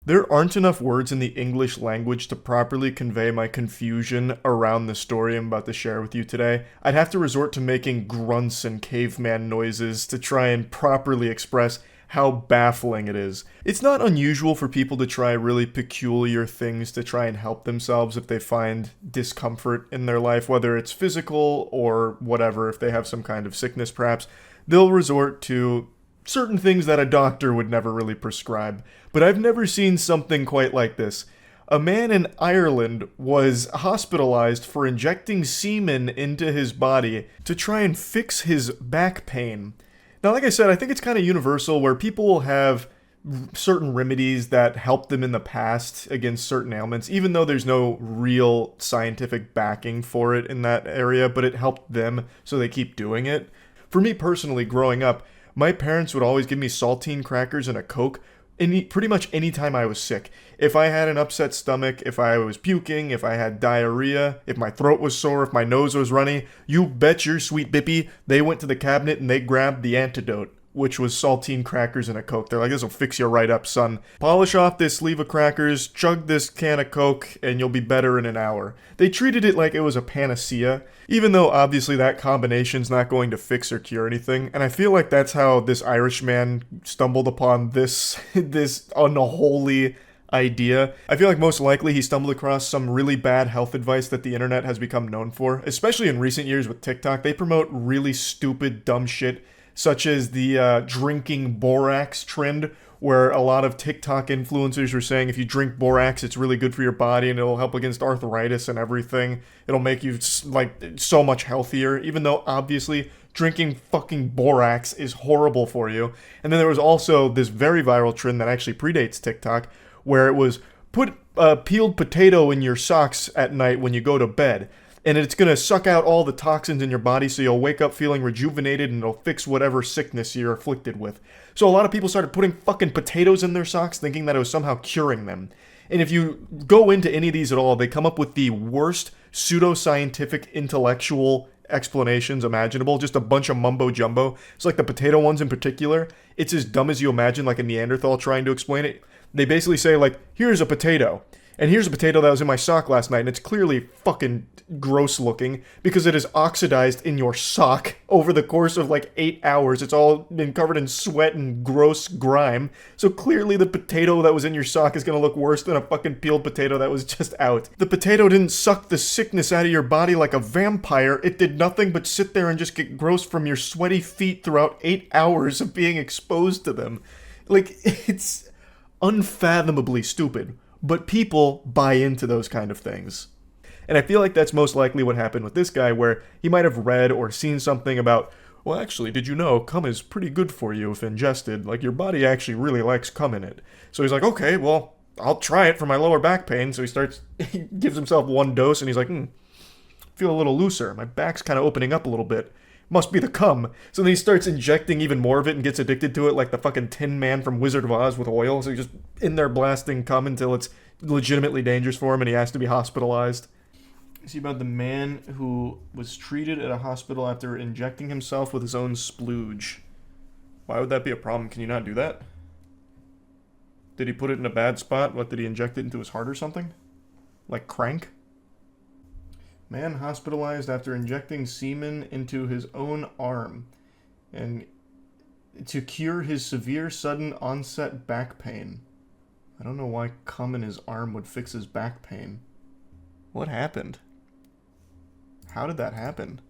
There aren't enough words in the English language to properly convey my confusion around the story I'm about to share with you today. I'd have to resort to making grunts and caveman noises to try and properly express how baffling it is. It's not unusual for people to try really peculiar things to try and help themselves if they find discomfort in their life, whether it's physical or whatever, if they have some kind of sickness perhaps. They'll resort to certain things that a doctor would never really prescribe. But I've never seen something quite like this. A man in Ireland was hospitalized for injecting semen into his body to try and fix his back pain. Now, like I said, I think it's kind of universal where people will have certain remedies that helped them in the past against certain ailments, even though there's no real scientific backing for it in that area, but it helped them, so they keep doing it. For me personally, growing up, my parents would always give me saltine crackers and a Coke pretty much any time I was sick. If I had an upset stomach, if I was puking, if I had diarrhea, if my throat was sore, if my nose was runny, you bet your sweet bippy they went to the cabinet and they grabbed the antidote, which was saltine crackers and a Coke. They're like, this'll fix you right up, son. Polish off this sleeve of crackers, chug this can of Coke, and you'll be better in an hour. They treated it like it was a panacea, even though obviously that combination's not going to fix or cure anything. And I feel like that's how this Irishman stumbled upon this unholy idea. I feel like most likely he stumbled across some really bad health advice that the internet has become known for, especially in recent years with TikTok. They promote really stupid, dumb shit, such as the drinking borax trend, where a lot of TikTok influencers were saying if you drink borax, it's really good for your body and it'll help against arthritis and everything. It'll make you, like, so much healthier, even though obviously drinking fucking borax is horrible for you. And then there was also this very viral trend that actually predates TikTok, where it was put a peeled potato in your socks at night when you go to bed. And it's going to suck out all the toxins in your body so you'll wake up feeling rejuvenated and it'll fix whatever sickness you're afflicted with. So a lot of people started putting fucking potatoes in their socks thinking that it was somehow curing them. And if you go into any of these at all, they come up with the worst pseudoscientific intellectual explanations imaginable, just a bunch of mumbo jumbo. It's like the potato ones in particular. It's as dumb as you imagine, like a Neanderthal trying to explain it. They basically say, like, here's a potato. And here's a potato that was in my sock last night, and it's clearly fucking gross looking because it is oxidized in your sock over the course of like 8 hours. It's all been covered in sweat and gross grime. So clearly the potato that was in your sock is gonna look worse than a fucking peeled potato that was just out. The potato didn't suck the sickness out of your body like a vampire. It did nothing but sit there and just get gross from your sweaty feet throughout 8 hours of being exposed to them. Like, it's unfathomably stupid. But people buy into those kind of things. And I feel like that's most likely what happened with this guy, where he might have read or seen something about, well, actually, did you know cum is pretty good for you if ingested? Like, your body actually really likes cum in it. So he's like, okay, well, I'll try it for my lower back pain. So he gives himself one dose, and he's like, feel a little looser. My back's kind of opening up a little bit. Must be the cum. So then he starts injecting even more of it and gets addicted to it like the fucking Tin Man from Wizard of Oz with oil. So he's just in there blasting cum until it's legitimately dangerous for him and he has to be hospitalized. See about the man who was treated at a hospital after injecting himself with his own splooge. Why would that be a problem? Can you not do that? Did he put it in a bad spot? What, did he inject it into his heart or something? Like crank? Man hospitalized after injecting semen into his own arm and to cure his severe sudden onset back pain. I don't know why cum in his arm would fix his back pain. What happened? How did that happen?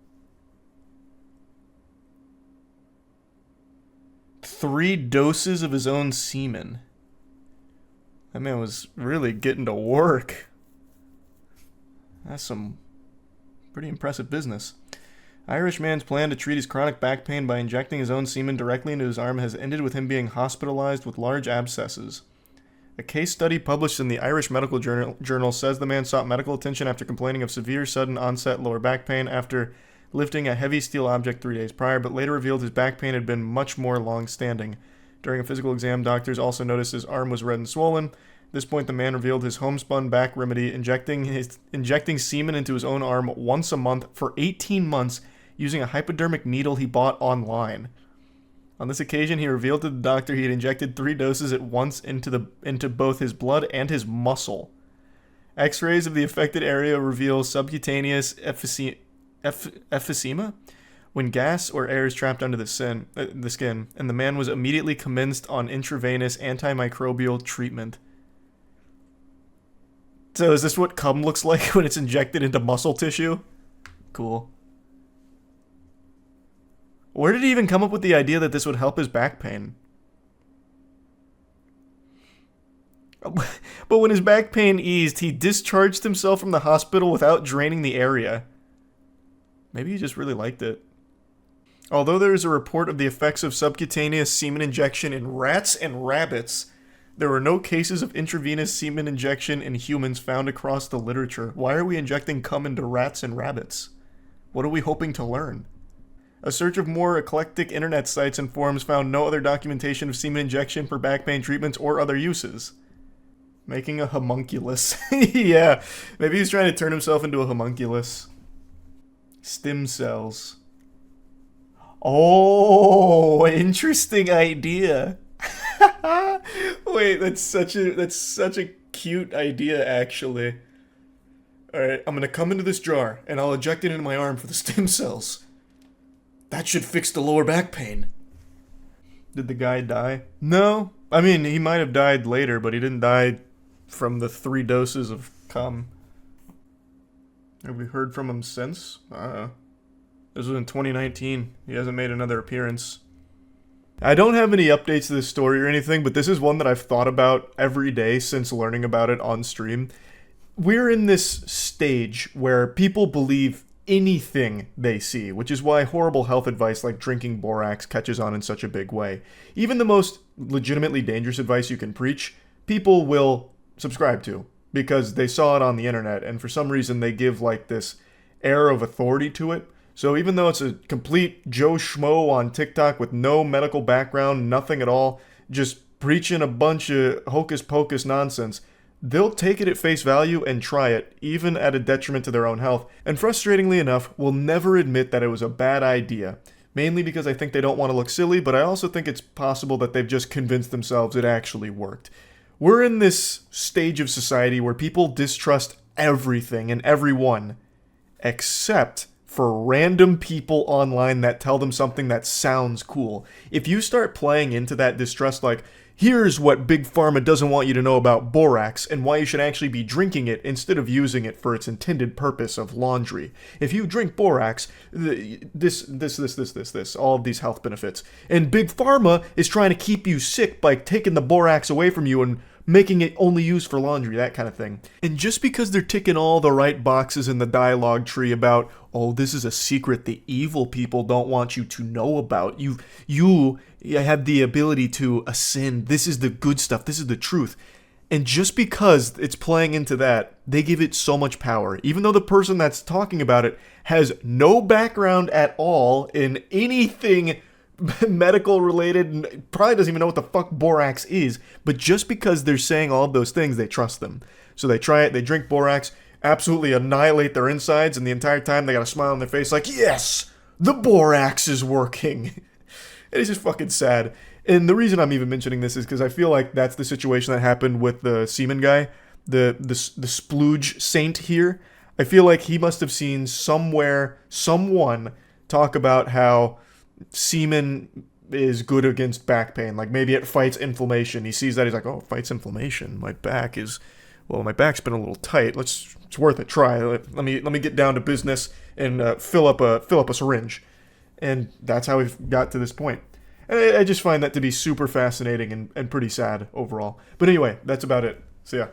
3 doses of his own semen. That man was really getting to work. That's some pretty impressive business. Irish man's plan to treat his chronic back pain by injecting his own semen directly into his arm has ended with him being hospitalized with large abscesses. A case study published in the Irish Medical Journal says the man sought medical attention after complaining of severe sudden onset lower back pain after lifting a heavy steel object 3 days prior, but later revealed his back pain had been much more long-standing. During a physical exam, doctors also noticed his arm was red and swollen. At this point, the man revealed his homespun back remedy, injecting semen into his own arm once a month for 18 months using a hypodermic needle he bought online. On this occasion, he revealed to the doctor he had injected 3 doses at once into both his blood and his muscle. X-rays of the affected area reveal subcutaneous emphysema when gas or air is trapped under the skin, and the man was immediately commenced on intravenous antimicrobial treatment. So is this what cum looks like when it's injected into muscle tissue? Cool. Where did he even come up with the idea that this would help his back pain? But when his back pain eased, he discharged himself from the hospital without draining the area. Maybe he just really liked it. Although there is a report of the effects of subcutaneous semen injection in rats and rabbits, there were no cases of intravenous semen injection in humans found across the literature. Why are we injecting cum into rats and rabbits? What are we hoping to learn? A search of more eclectic internet sites and forums found no other documentation of semen injection for back pain treatments or other uses. Making a homunculus. Yeah, maybe he's trying to turn himself into a homunculus. Stem cells. Oh, interesting idea. Wait, that's such a cute idea, actually. Alright, I'm gonna come into this jar, and I'll eject it into my arm for the stem cells. That should fix the lower back pain. Did the guy die? No. I mean, he might have died later, but he didn't die from the 3 doses of cum. Have we heard from him since? This was in 2019. He hasn't made another appearance. I don't have any updates to this story or anything, but this is one that I've thought about every day since learning about it on stream. We're in this stage where people believe anything they see, which is why horrible health advice like drinking borax catches on in such a big way. Even the most legitimately dangerous advice you can preach, people will subscribe to because they saw it on the internet, and for some reason they give like this air of authority to it. So even though it's a complete Joe Schmo on TikTok with no medical background, nothing at all, just preaching a bunch of hocus pocus nonsense, they'll take it at face value and try it, even at a detriment to their own health, and frustratingly enough, will never admit that it was a bad idea. Mainly because I think they don't want to look silly, but I also think it's possible that they've just convinced themselves it actually worked. We're in this stage of society where people distrust everything and everyone, except for random people online that tell them something that sounds cool. If you start playing into that distrust, like, here's what Big Pharma doesn't want you to know about borax and why you should actually be drinking it instead of using it for its intended purpose of laundry. If you drink borax, this, all of these health benefits. And Big Pharma is trying to keep you sick by taking the borax away from you and making it only used for laundry, that kind of thing. And just because they're ticking all the right boxes in the dialogue tree about, oh, this is a secret the evil people don't want you to know about. You have the ability to ascend. This is the good stuff. This is the truth. And just because it's playing into that, they give it so much power. Even though the person that's talking about it has no background at all in anything medical related, and probably doesn't even know what the fuck borax is, but just because they're saying all of those things, they trust them. So they try it, they drink borax, absolutely annihilate their insides, and the entire time they got a smile on their face like, yes, the borax is working. It's just fucking sad. And the reason I'm even mentioning this is because I feel like that's the situation that happened with the semen guy, the splooge saint here. I feel like he must have seen somewhere someone talk about how semen is good against back pain. Like maybe it fights inflammation. He sees that, he's like, oh, it fights inflammation. My back's been a little tight. It's worth a try. Let me get down to business and fill up a syringe. And that's how we've got to this point. And I just find that to be super fascinating and pretty sad overall. But anyway, that's about it. See ya.